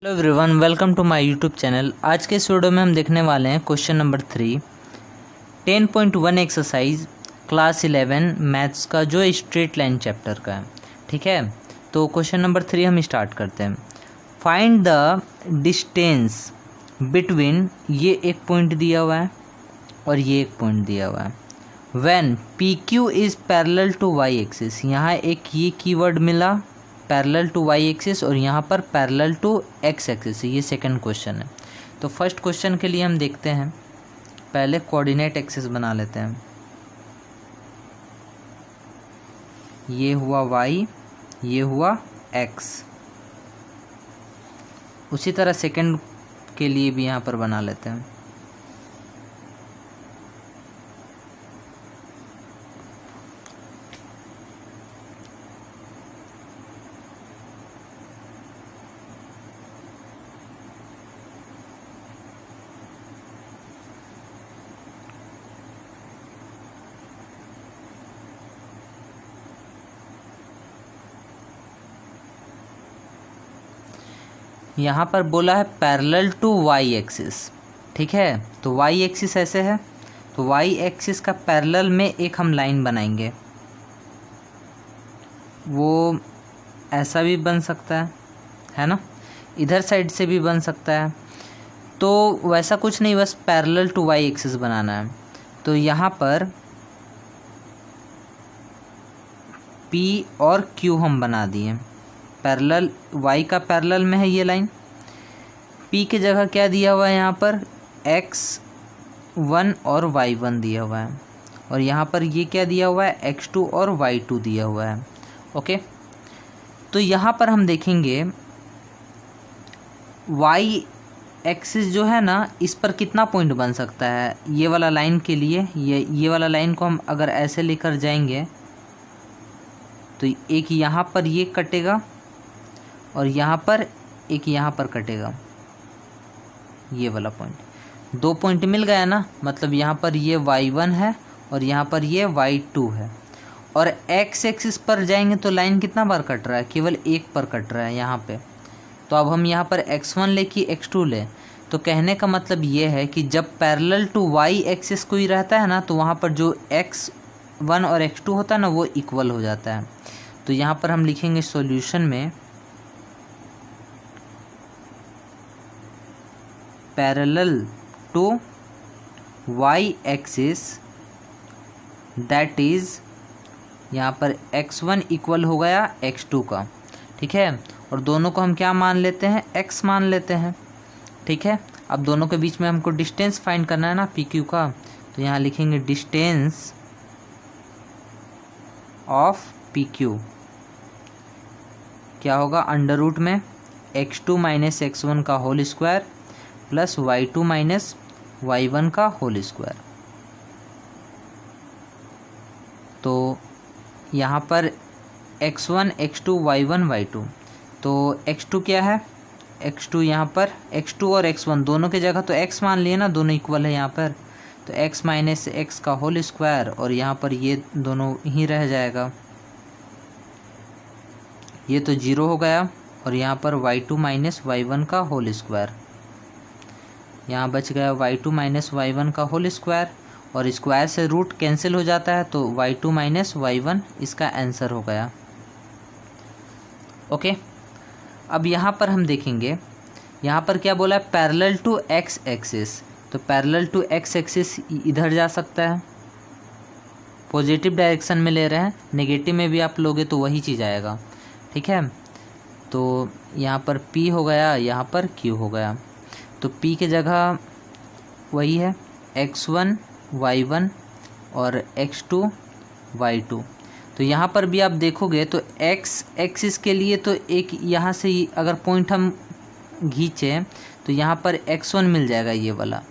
Hello everyone, welcome to my YouTube channel. आज के इस वीडियो में हम देखने वाले हैं question number 3 10.1 exercise class 11 maths का जो स्ट्रेट लाइन चैप्टर का है। ठीक है, तो क्वेश्चन नंबर 3 हम स्टार्ट करते हैं। फाइंड द डिस्टेंस बिटवीन, ये एक पॉइंट दिया हुआ है और ये एक पॉइंट दिया हुआ है। When P Q is parallel to Y axis, यहाँ एक ये कीवर्ड मिला पैरेलल टू वाई एक्सिस और यहाँ पर पैरेलल टू एक्स एक्सिस। ये सेकंड क्वेश्चन है। तो फर्स्ट क्वेश्चन के लिए हम देखते हैं, पहले कोऑर्डिनेट एक्सिस बना लेते हैं। ये हुआ y, ये हुआ x। उसी तरह सेकंड के लिए भी यहाँ पर बना लेते हैं। यहाँ पर बोला है पैरेलल टू वाई एक्सिस। ठीक है, तो वाई एक्सिस ऐसे है, तो वाई एक्सिस का पैरेलल में एक हम लाइन बनाएंगे। वो ऐसा भी बन सकता है ना, इधर साइड से भी बन सकता है। तो वैसा कुछ नहीं, बस पैरेलल टू वाई एक्सिस बनाना है। तो यहाँ पर P और Q हम बना दिए। पैरेलल y का पैरेलल में है ये लाइन। P की जगह क्या दिया हुआ है, यहाँ पर x1 और y1 दिया हुआ है, और यहाँ पर ये क्या दिया हुआ है, x2 और y2 दिया हुआ है। ओके, तो यहाँ पर हम देखेंगे y एक्सिस जो है ना, इस पर कितना पॉइंट बन सकता है। ये वाला लाइन के लिए ये वाला लाइन को हम अगर ऐसे लेकर जाएंगे तो एक यहाँ पर ये कटेगा और यहाँ पर एक यहाँ पर कटेगा, ये वाला पॉइंट। दो पॉइंट मिल गया ना, मतलब यहाँ पर ये y1 है और यहाँ पर ये y2 है। और x एक्सिस पर जाएंगे तो लाइन कितना बार कट रहा है, केवल एक पर कट रहा है यहाँ पे। तो अब हम यहाँ पर x1 ले कि x2 ले, तो कहने का मतलब ये है कि जब पैरेलल टू y एक्सिस कोई रहता है ना, तो वहाँ पर जो x1 और x2 होता है ना, वो इक्वल हो जाता है। तो यहाँ पर हम लिखेंगे सॉल्यूशन में parallel to y axis, that is यहाँ पर x1 इक्वल हो गया x2 का। ठीक है, और दोनों को हम क्या मान लेते हैं, x मान लेते हैं। ठीक है, अब दोनों के बीच में हमको डिस्टेंस फाइंड करना है ना पी क्यू का, तो यहाँ लिखेंगे डिस्टेंस ऑफ पी क्यू क्या होगा, अंडर रूट में x2 माइनस x1 का whole square plus y2 minus y1 का होल स्क्वायर। तो यहाँ पर x1 x2 y1 y2, तो x2 क्या है, x2 यहाँ पर x2 और x1 दोनों की जगह तो x मान लिए ना, दोनों इक्वल है यहाँ पर। तो x माइनस एक्स का होल स्क्वायर और यहाँ पर ये दोनों ही रह जाएगा, ये तो 0 हो गया। और यहाँ पर y2 माइनस y1 का होल स्क्वायर, यहाँ बच गया y2 माइनस y1 का होल स्क्वायर, और स्क्वायर से रूट कैंसिल हो जाता है, तो y2 माइनस y1 इसका आंसर हो गया। ओके, अब यहाँ पर हम देखेंगे, यहाँ पर क्या बोला है, पैरेलल टू x एक्सिस। तो पैरेलल टू x एक्सिस इधर जा सकता है, पॉजिटिव डायरेक्शन में ले रहे हैं, नेगेटिव में भी आप लोगे तो वही चीज़ आएगा। ठीक है, तो यहाँ पर P हो गया, यहाँ पर Q हो गया। तो P की जगह वही है x1 y1 और x2 y2। तो यहाँ पर भी आप देखोगे तो x एक्सिस के लिए तो एक यहाँ से अगर पॉइंट हम खींचें तो यहाँ पर x1 मिल जाएगा ये वाला,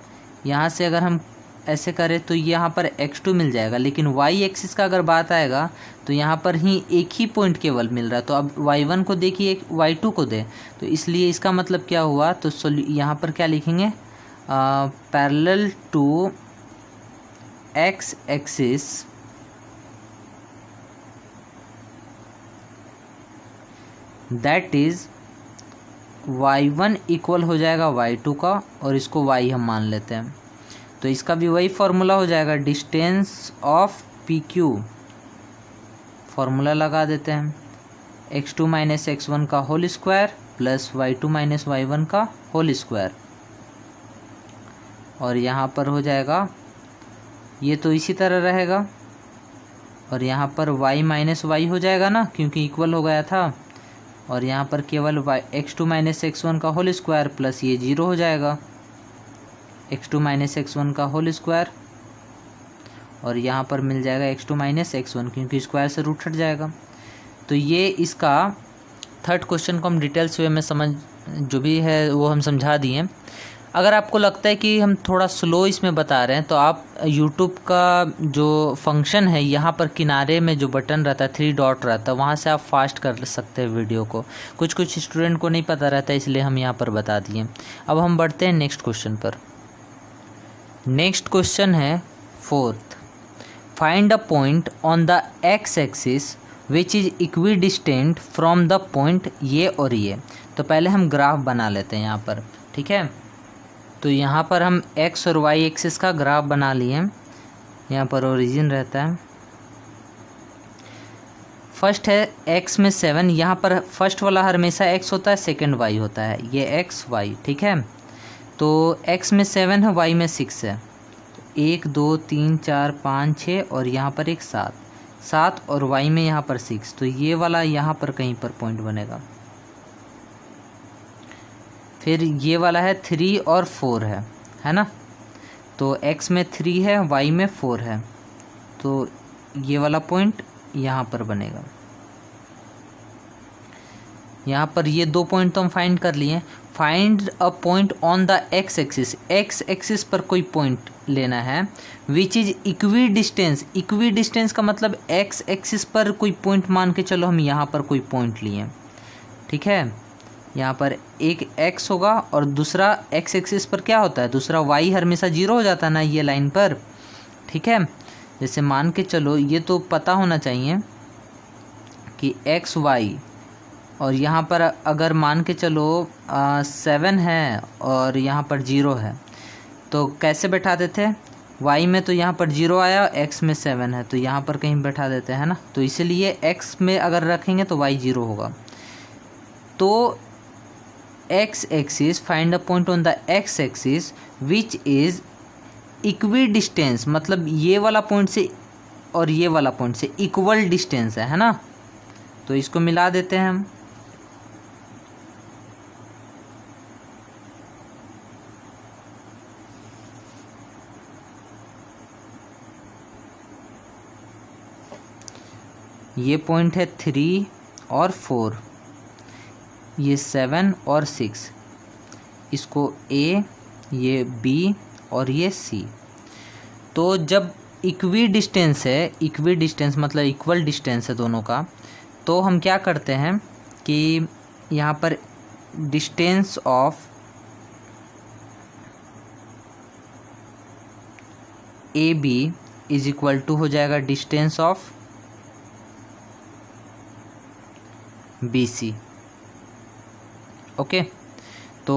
यहाँ से अगर हम ऐसे करें तो यहाँ पर x2 मिल जाएगा। लेकिन y एक्सिस का अगर बात आएगा तो यहाँ पर ही एक ही पॉइंट केवल मिल रहा है। तो अब y1 को दे कि y2 को दे, तो इसलिए इसका मतलब क्या हुआ, तो यहाँ पर क्या लिखेंगे, parallel to x axis that is y1 equal हो जाएगा y2 का, और इसको y हम मान लेते हैं, तो इसका भी वही फॉर्मूला हो जाएगा, डिस्टेंस ऑफ PQ। फॉर्मूला लगा देते हैं, x2 माइनस x1 का whole square plus y2 minus y1 का होल स्क्वायर, और यहाँ पर हो जाएगा, ये तो इसी तरह रहेगा, और यहाँ पर y माइनस वाई हो जाएगा ना, क्योंकि इक्वल हो गया था, और यहाँ पर केवल x2 माइनस x1 का होल स्क्वायर प्लस ये 0 हो जाएगा, x2 माइनस x1 का होल स्क्वायर, और यहाँ पर मिल जाएगा x2 माइनस x1, क्योंकि स्क्वायर से रूट हट जाएगा। तो ये इसका थर्ड क्वेश्चन को हम डिटेल्स वे में समझ, जो भी है वो हम समझा दिए। अगर आपको लगता है कि हम थोड़ा स्लो इसमें बता रहे हैं, तो आप यूट्यूब का जो फंक्शन है, यहाँ पर किनारे में जो बटन रहता है, 3 डॉट रहता है, वहाँ से आप फास्ट कर सकते हैं वीडियो को। कुछ स्टूडेंट को नहीं पता रहता, इसलिए हम यहाँ पर बता दिए। अब हम बढ़ते हैं नेक्स्ट क्वेश्चन पर। नेक्स्ट क्वेश्चन है 4th, find a point on the x axis which is equidistant from the point ये और ये। तो पहले हम ग्राफ बना लेते हैं यहाँ पर, ठीक है। तो यहाँ पर हम x और y एक्सिस का ग्राफ बना लिए। यहाँ पर ओरिजिन रहता है, फर्स्ट है x में 7, यहाँ पर फर्स्ट वाला हमेशा x होता है, सेकंड y होता है, ये x y, ठीक है। तो x में 7 है, y में 6 है, 1 2 3 4 5 6, और यहाँ पर एक 7 और y में यहाँ पर 6, तो ये वाला यहाँ पर कहीं पर पॉइंट बनेगा। फिर ये वाला है 3 और 4 है ना, तो x में 3 है, y में 4 है, तो ये वाला पॉइंट यहाँ पर बनेगा। यहाँ पर ये 2 पॉइंट तो हम फाइंड कर लिए। Find a point on the x axis, x axis पर कोई पॉइंट लेना है, विच इज इक्वी डिस्टेंस का मतलब x एक्सिस पर कोई पॉइंट मान के चलो, हम यहाँ पर कोई पॉइंट लिए, ठीक है। यहाँ पर एक x होगा और दूसरा x एक्सिस पर क्या होता है, दूसरा y हमेशा 0 हो जाता है ना ये लाइन पर, ठीक है। जैसे मान के चलो, ये तो पता होना चाहिए कि x y, और यहाँ पर अगर मान के चलो 7 है और यहाँ पर 0 है, तो कैसे बैठा देते हैं, y में तो यहाँ पर 0 आया, x में 7 है, तो यहाँ पर कहीं बैठा देते हैं ना, तो इसीलिए x में अगर रखेंगे तो y 0 होगा। तो x axis, find a point on the x axis which is equidistance, मतलब ये वाला पॉइंट से और ये वाला पॉइंट से इक्वल डिस्टेंस है ना, तो इसको मिला देते हैं हम। ये पॉइंट है 3 और 4, ये 7 और 6, इसको A, ये B और ये C। तो जब इक्वी डिस्टेंस है, इक्वी डिस्टेंस मतलब इक्वल डिस्टेंस है दोनों का, तो हम क्या करते हैं कि यहाँ पर distance of AB is equal to हो जाएगा डिस्टेंस ऑफ BC, ओके। तो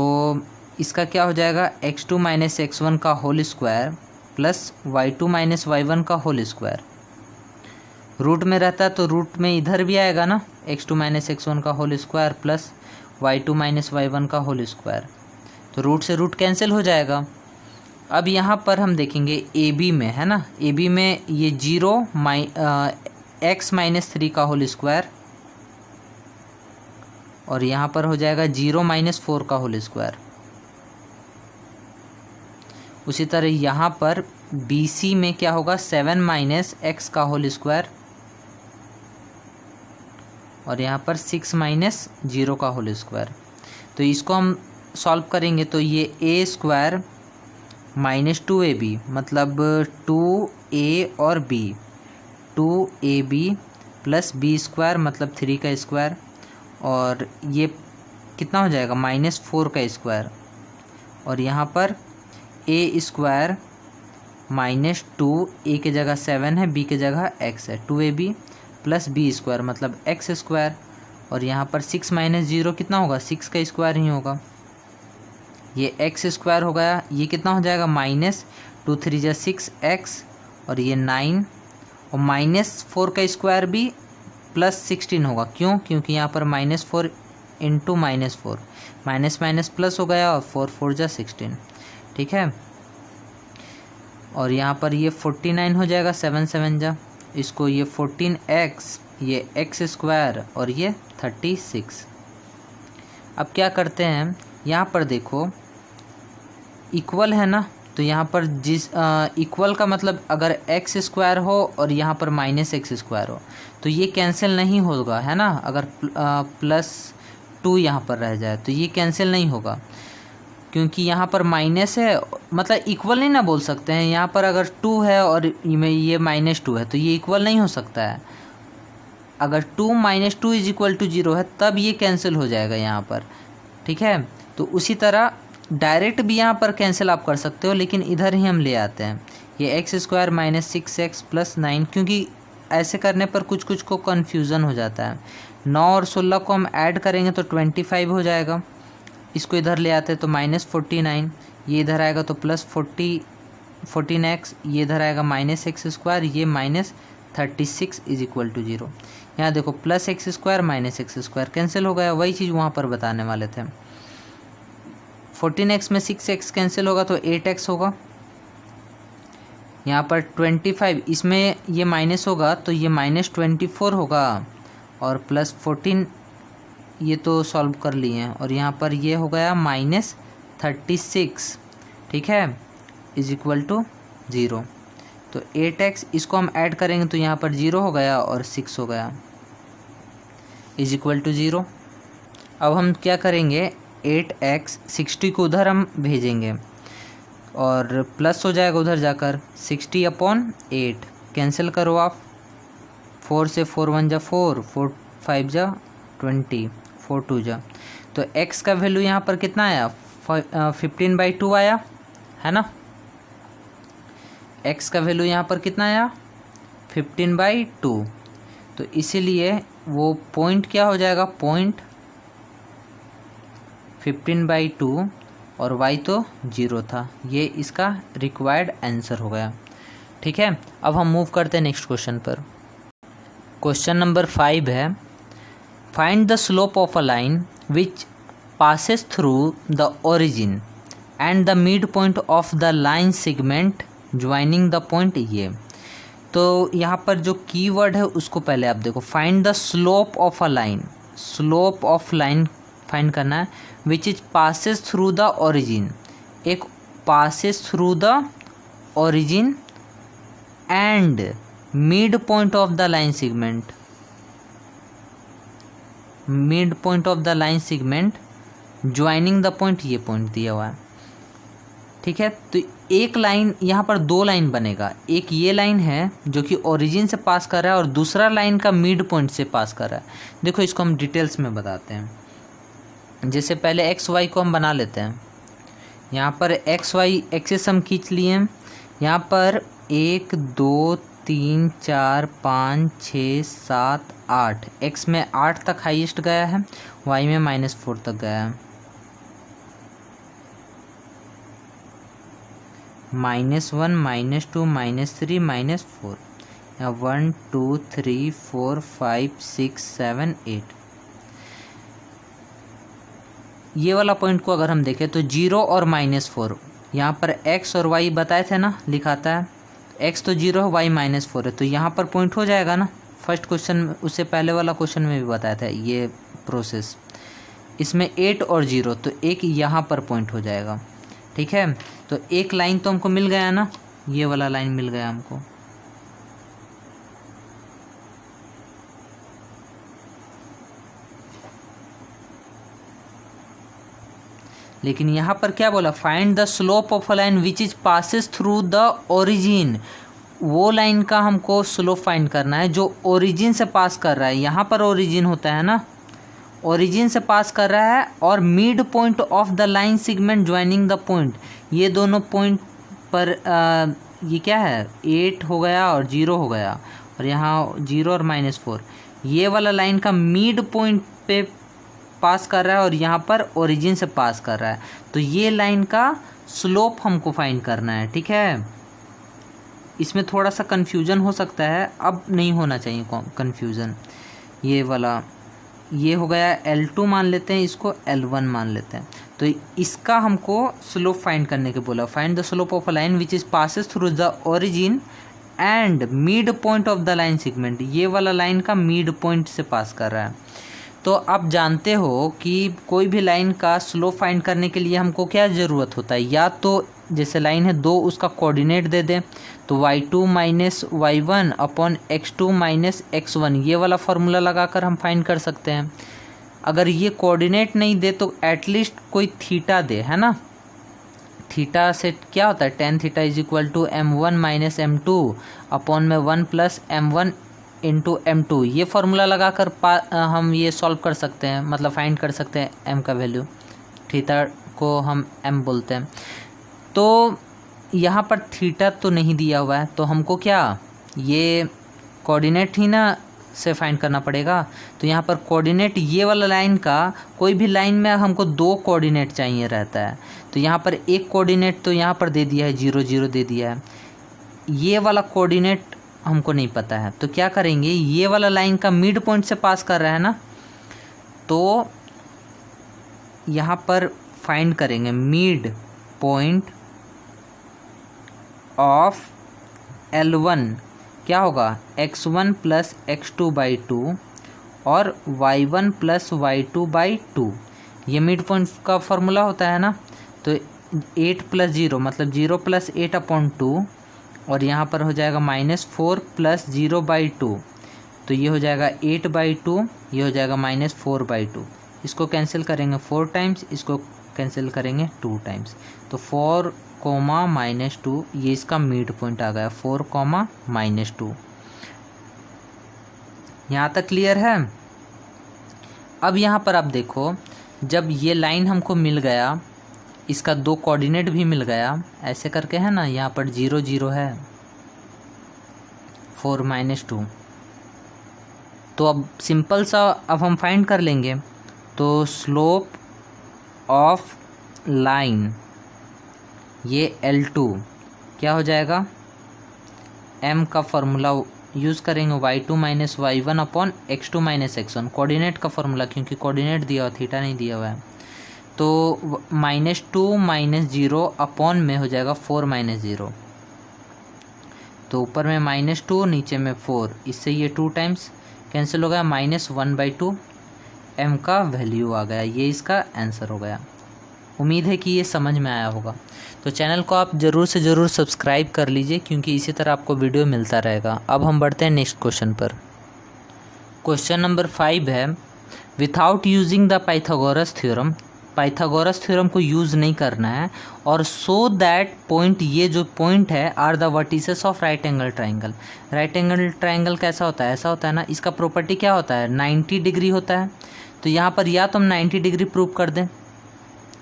इसका क्या हो जाएगा, x2 माइनस x1 का whole square plus y2 minus y1 का होल स्क्वायर। रूट में रहता है तो रूट में इधर भी आएगा ना, x2 माइनस x1 का whole square plus y2 minus y1 का होल स्क्वायर, तो रूट से रूट कैंसिल हो जाएगा। अब यहाँ पर हम देखेंगे AB में, है ना, AB में ये 0 x माइनस 3 का होल स्क्वायर, और यहाँ पर हो जाएगा 0 माइनस 4 का होल स्क्वायर। उसी तरह यहाँ पर BC में क्या होगा, 7 माइनस x का होल स्क्वायर, और यहाँ पर 6 माइनस 0 का होल स्क्वायर। तो इसको हम सॉल्व करेंगे तो ये a स्क्वायर माइनस 2ab, मतलब 2a और b, 2ab plus b square मतलब 3 का स्क्वायर, और ये कितना हो जाएगा, -4 का स्क्वायर, और यहाँ पर a स्क्वायर -2, a की जगह 7 है, b की जगह x है, 2ab प्लस b स्क्वायर मतलब x स्क्वायर, और यहाँ पर 6 माइनस 0 कितना होगा, 6 का स्क्वायर ही होगा। ये एक्स स्क्वायर हो गया, ये कितना हो जाएगा माइनस 2 3 जा 6x और ये 9 और -4 का स्क्वायर भी +16 होगा। क्यों? क्योंकि यहाँ पर -4 इंटू -4 माइनस माइनस प्लस हो गया और 4 4 जा 16, ठीक है। और यहाँ पर ये 49 हो जाएगा, 7 7 जा, इसको ये 14x, ये x स्क्वायर और ये 36। अब क्या करते हैं, यहाँ पर देखो इक्वल है ना, तो यहाँ पर जिस इक्वल का मतलब अगर एक्स स्क्वायर हो और यहाँ पर -x स्क्वायर हो तो ये कैंसिल नहीं होगा, है ना। अगर +2 यहाँ पर रह जाए तो ये कैंसिल नहीं होगा, क्योंकि यहाँ पर माइनस है, मतलब इक्वल नहीं ना बोल सकते हैं। यहाँ पर अगर 2 है और ये -2 है तो ये इक्वल नहीं हो सकता है। अगर 2 - 2 = 0 है तब ये कैंसिल हो जाएगा यहाँ पर, ठीक है। तो उसी तरह डायरेक्ट भी यहाँ पर कैंसिल आप कर सकते हो, लेकिन इधर ही हम ले आते हैं ये x स्क्वायर -6x + 9, क्योंकि ऐसे करने पर कुछ कुछ को कन्फ्यूज़न हो जाता है। 9 और 16 को हम ऐड करेंगे तो 25 हो जाएगा। इसको इधर ले आते हैं तो -49, ये इधर आएगा तो +14x, ये इधर आएगा -x स्क्वायर, ये -36 = 0। यहाँ देखो +x square -x square cancel हो गया, वही चीज़ वहाँ पर बताने वाले थे। 14x में 6x कैंसिल होगा तो 8x होगा। यहाँ पर 25, इसमें ये माइनस होगा तो ये -24 होगा और +14 ये तो सॉल्व कर लिए हैं, और यहाँ पर ये हो गया -36, ठीक है, = 0। तो 8x इसको हम ऐड करेंगे तो यहाँ पर 0 हो गया और 6 हो गया, = 0। अब हम क्या करेंगे, 8x 60 को उधर हम भेजेंगे और प्लस हो जाएगा उधर जाकर, 60/8 कैंसिल करो आप, 4 से 4 1 जा 4, 4 5 जा 20, 4 2 जा, तो x का वैल्यू यहाँ पर कितना आया, 15/2 आया, है ना। x का वैल्यू यहाँ पर कितना आया, 15/2, तो इसीलिए वो पॉइंट क्या हो जाएगा, पॉइंट 15/2 और y तो 0 था। ये इसका रिक्वायर्ड आंसर हो गया, ठीक है। अब हम मूव करते हैं नेक्स्ट क्वेश्चन पर। क्वेश्चन नंबर 5 है, find the slope of a line which passes through the origin and the mid point of the line segment joining the point ये। तो यहाँ पर जो कीवर्ड है उसको पहले आप देखो, find the slope of a line, slope of line find करना है, which is passes through the origin, एक passes through the origin and mid point of the line segment, mid point of the line segment joining the point, ये point दिया हुआ है, ठीक है। तो एक लाइन यहाँ पर 2 लाइन बनेगा, एक ये लाइन है जो कि ओरिजिन से पास कर रहा है और दूसरा लाइन का मिड पॉइंट से पास कर रहा है। देखो इसको हम डिटेल्स में बताते हैं। जैसे पहले एक्स वाई को हम बना लेते हैं। यहाँ पर एक्स वाई एक्सेस हम खींच लिए हैं। यहाँ पर 1 2 3 4 5 6 7 8, एक्स में 8 तक हाईएस्ट गया है, वाई में -4 तक गया है, -1 -2 -3 -4, यहाँ 1 2 3 4 5 6 7 8। ये वाला पॉइंट को अगर हम देखें तो 0 और -4, यहाँ पर x और y बताए थे ना, लिखाता है x तो 0 है, y -4 है, तो यहाँ पर पॉइंट हो जाएगा ना। फर्स्ट क्वेश्चन, उससे पहले वाला क्वेश्चन में भी बताया था ये प्रोसेस। इसमें 8 और 0, तो एक यहाँ पर पॉइंट हो जाएगा, ठीक है। तो एक लाइन तो हमको मिल गया ना, ये वाला लाइन मिल गया हमको। लेकिन यहाँ पर क्या बोला, find the slope of a line which is passes through the origin, वो लाइन का हमको स्लोप फाइंड करना है जो ओरिजिन से पास कर रहा है। यहाँ पर ओरिजिन होता है ना, ओरिजिन से पास कर रहा है, और mid point of the line segment joining the point, ये दोनों पॉइंट पर ये क्या है, 8 हो गया और 0 हो गया, और यहाँ 0 और -4, ये वाला लाइन का मिड पॉइंट पे पास कर रहा है और यहाँ पर ओरिजिन से पास कर रहा है। तो ये लाइन का स्लोप हमको फाइंड करना है, ठीक है। इसमें थोड़ा सा कन्फ्यूजन हो सकता है, अब नहीं होना चाहिए कन्फ्यूज़न। ये वाला ये हो गया L2 मान लेते हैं, इसको L1 मान लेते हैं। तो इसका हमको स्लोप फाइंड करने के बोला। Find the slope of a line which is passes through the origin and mid point of the line segment. ये वाला लाइन का मिड पॉइंट से पास कर रहा है। तो आप जानते हो कि कोई भी लाइन का स्लोप फाइंड करने के लिए हमको क्या ज़रूरत होता है, या तो जैसे लाइन है 2 उसका कोऑर्डिनेट दे दें, तो y2 minus y1 upon x2 minus x1 ये वाला फार्मूला लगाकर हम फाइंड कर सकते हैं। अगर ये कोऑर्डिनेट नहीं दे तो एटलीस्ट कोई थीटा दे, है ना। थीटा से क्या होता है, tan theta is equal to m1 minus m2 upon में 1 प्लस m1 इंटू m2। ये फार्मूला लगाकर हम ये सॉल्व कर सकते हैं, मतलब फाइंड कर सकते हैं m का वैल्यू। थीटा को हम m बोलते हैं। तो यहाँ पर थीटा तो नहीं दिया हुआ है, तो हमको क्या ये कोऑर्डिनेट ही ना से फाइंड करना पड़ेगा। तो यहाँ पर कोऑर्डिनेट ये वाला लाइन का, कोई भी लाइन में हमको 2 कोऑर्डिनेट चाहिए रहता है। तो यहाँ पर एक कोऑर्डिनेट तो यहाँ पर दे दिया है 0 0 दे दिया है, ये वाला कोऑर्डिनेट हमको नहीं पता है। तो क्या करेंगे, ये वाला लाइन का मिड पॉइंट से पास कर रहा है ना, तो यहाँ पर फाइंड करेंगे मिड पॉइंट ऑफ L1 क्या होगा, x1 प्लस x2 बाई 2 और y1 प्लस y2 बाई 2। ये मिड पॉइंट का फॉर्मूला होता है ना। तो 8 प्लस 0 मतलब 0 प्लस 8 अपॉन 2 और यहाँ पर हो जाएगा -4 प्लस 0 बाई 2। तो ये हो जाएगा 8 बाई 2, ये हो जाएगा -4 बाई 2। इसको कैंसिल करेंगे 4 टाइम्स, इसको कैंसिल करेंगे 2 टाइम्स। तो 4, -2 ये इसका मिड पॉइंट आ गया, 4, -2। यहाँ तक क्लियर है। अब यहाँ पर आप देखो, जब ये लाइन हमको मिल गया, इसका 2 कोऑर्डिनेट भी मिल गया, ऐसे करके है ना, यहाँ पर 0 0 है, 4 -2। तो अब सिंपल सा अब हम फाइंड कर लेंगे। तो स्लोप ऑफ लाइन ये L2 क्या हो जाएगा, m का फॉर्मूला यूज़ करेंगे y2 minus y1 upon x2 minus x1, coordinate का फॉर्मूला, क्योंकि कोऑर्डिनेट दिया हुआ थीटा नहीं दिया हुआ है। तो -2 -0 अपॉन में हो जाएगा 4 -0। तो ऊपर में -2 नीचे में 4, इससे ये 2 टाइम्स कैंसिल हो गया, -1/2 m का वैल्यू आ गया। ये इसका आंसर हो गया। उम्मीद है कि ये समझ में आया होगा। तो चैनल को आप ज़रूर से ज़रूर सब्सक्राइब कर लीजिए, क्योंकि इसी तरह आपको वीडियो मिलता रहेगा। अब हम बढ़ते हैं नेक्स्ट क्वेश्चन पर। क्वेश्चन नंबर 5 है, without using the Pythagoras theorem, Pythagoras theorem को यूज़ नहीं करना है, और सो दैट पॉइंट, ये जो पॉइंट है, are the vertices of right angle triangle. Right angle triangle कैसा होता है, ऐसा होता है ना, इसका प्रॉपर्टी क्या होता है, 90 डिग्री होता है। तो यहाँ पर या तो हम 90 डिग्री प्रूव कर दें,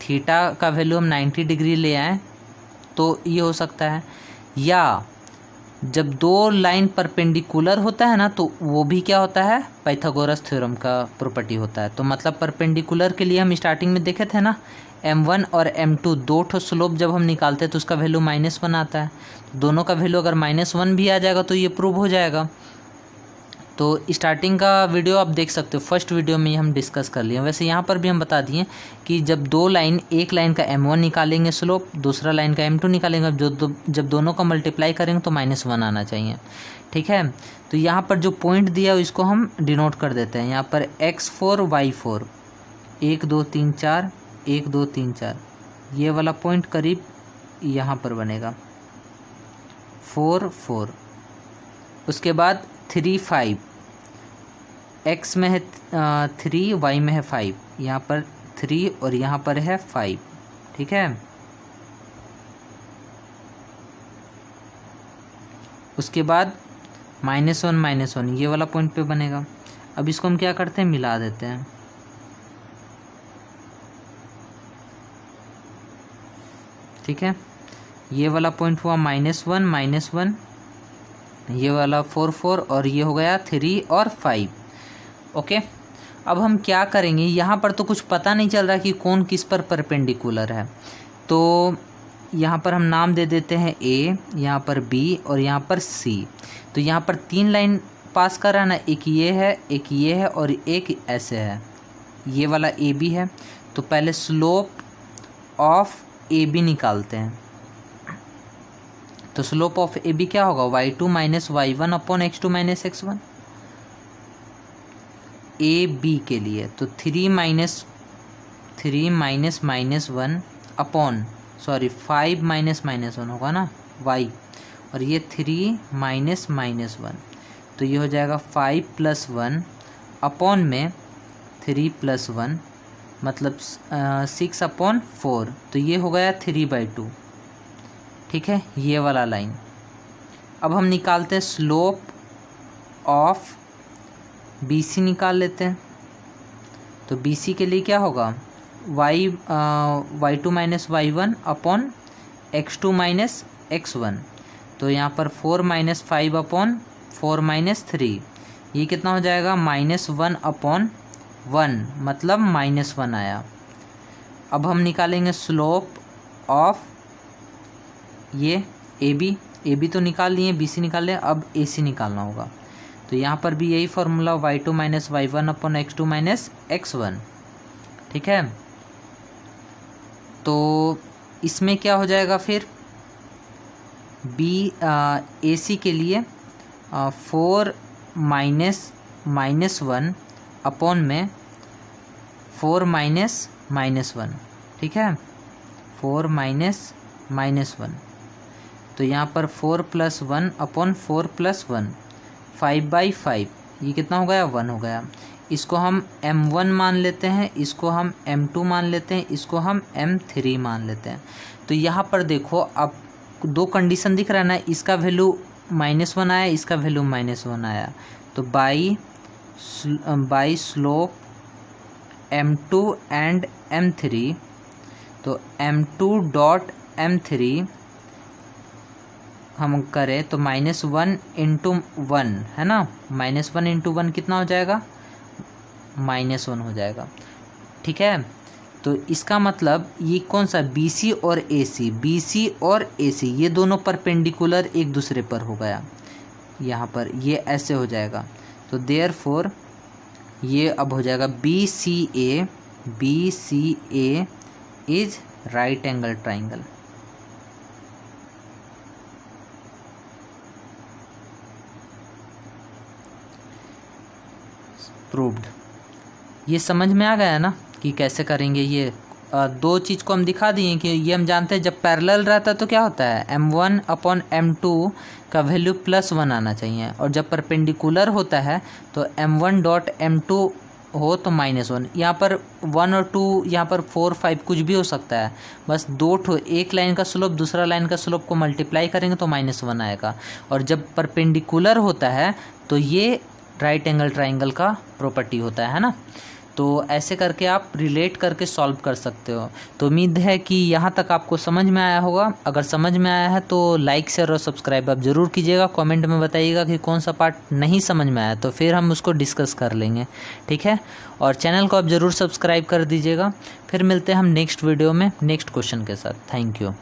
थीटा का वैल्यू हम 90 डिग्री ले आएँ तो ये हो सकता है, या जब 2 लाइन परपेंडिकुलर होता है ना, तो वो भी क्या होता है, पाइथागोरस थ्योरम का प्रॉपर्टी होता है। तो मतलब परपेंडिकुलर के लिए हम स्टार्टिंग में देखे थे ना, m1 और m2 2 ठो स्लोप जब हम निकालते हैं तो उसका वैल्यू -1 आता है। दोनों का वैल्यू अगर -1 भी आ जाएगा तो ये प्रूव हो जाएगा। तो स्टार्टिंग का वीडियो आप देख सकते हो, फर्स्ट वीडियो में हम डिस्कस कर लिए। वैसे यहाँ पर भी हम बता दिए कि जब 2 लाइन, एक लाइन का m1 निकालेंगे स्लोप, दूसरा लाइन का m2 निकालेंगे, जब दोनों का मल्टीप्लाई करेंगे तो -1 आना चाहिए, ठीक है। तो यहाँ पर जो पॉइंट दिया है इसको हम डिनोट कर देते हैं। यहाँ पर x4 y4 1 2 3 4 1 2 3 4, ये वाला पॉइंट करीब यहाँ पर बनेगा 4 4। उसके बाद 3 5, x में है 3, y में है 5, यहाँ पर 3 और यहाँ पर है 5, ठीक है। उसके बाद -1 -1 ये वाला पॉइंट पे बनेगा। अब इसको हम क्या करते हैं, मिला देते हैं, ठीक है। ये वाला पॉइंट हुआ -1 -1, ये वाला 4 4 और ये हो गया 3 और 5, ओके। अब हम क्या करेंगे, यहाँ पर तो कुछ पता नहीं चल रहा कि कौन किस पर परपेंडिकुलर है, तो यहाँ पर हम नाम दे देते हैं ए, यहाँ पर बी और यहाँ पर सी। तो यहाँ पर 3 लाइन पास कर रहा है ना, एक ये है, एक ये है और एक ऐसे है, ये वाला ए बी है। तो पहले स्लोप ऑफ ए बी निकालते हैं। तो स्लोप ऑफ ए बी क्या होगा, y2 minus y1 upon x2 minus x1 A B के लिए। तो 3 माइनस 1 अपॉन 5 माइनस 1 होगा ना y, और ये 3 माइनस 1, तो ये हो जाएगा 5 प्लस 1 अपॉन में 3 प्लस 1 मतलब 6 अपॉन 4, तो ये हो गया 3/2। ठीक है, ये वाला लाइन। अब हम निकालते हैं स्लोप ऑफ BC निकाल लेते हैं। तो BC के लिए क्या होगा, y2 minus y1 upon x2 minus x1। तो यहाँ पर 4 माइनस 5 अपॉन 4 माइनस 3, ये कितना हो जाएगा, -1 अपॉन 1 मतलब -1 आया। अब हम निकालेंगे स्लोप ऑफ ये ए बी तो निकाल लिए, BC निकाल लिया, अब AC निकालना होगा। तो यहाँ पर भी यही formula y2 minus y1 upon x2 minus x1। ठीक है, तो इसमें क्या हो जाएगा फिर, AC के लिए 4 माइनस 1 अपॉन में 4 माइनस 1। ठीक है, 4 माइनस 1, तो यहाँ पर 4 प्लस 1 अपॉन 4 प्लस 1, 5/5, ये कितना हो गया, 1 हो गया। इसको हम m1 मान लेते हैं, इसको हम m2 मान लेते हैं, इसको हम m3 मान लेते हैं। तो यहाँ पर देखो अब 2 कंडीशन दिख रहा है ना, इसका वैल्यू -1 आया, इसका वैल्यू -1 आया। तो by slope m2 and m3, तो m2 डॉट m3 हम करें तो -1 इंटू 1 है ना, -1 इंटू 1 कितना हो जाएगा, -1 हो जाएगा। ठीक है, तो इसका मतलब ये कौन सा, BC और AC ये दोनों परपेंडिकुलर एक दूसरे पर हो गया, यहाँ पर ये ऐसे हो जाएगा। तो देयरफॉर ये अब हो जाएगा BCA is right angle triangle. Proved. ये समझ में आ गया ना कि कैसे करेंगे। ये 2 चीज़ को हम दिखा दिए कि ये हम जानते हैं जब पैरेलल रहता है तो क्या होता है, m1 अपॉन m2 का वैल्यू +1 आना चाहिए, और जब परपेंडिकुलर होता है तो m1 डॉट m2 हो तो -1। यहाँ पर 1 और 2, यहाँ पर 4 5 कुछ भी हो सकता है, बस 2 ठो, एक लाइन का स्लोप दूसरा लाइन का स्लोप को मल्टीप्लाई करेंगे तो -1 आएगा। और जब परपेंडिकुलर होता है तो ये राइट एंगल ट्राइंगल का प्रॉपर्टी होता है ना। तो ऐसे करके आप रिलेट करके सॉल्व कर सकते हो। तो उम्मीद है कि यहाँ तक आपको समझ में आया होगा। अगर समझ में आया है तो लाइक शेयर और सब्सक्राइब आप ज़रूर कीजिएगा। कमेंट में बताइएगा कि कौन सा पार्ट नहीं समझ में आया, तो फिर हम उसको डिस्कस कर लेंगे। ठीक है, और चैनल को आप ज़रूर सब्सक्राइब कर दीजिएगा। फिर मिलते हैं हम नेक्स्ट वीडियो में नेक्स्ट क्वेश्चन के साथ। Thank you.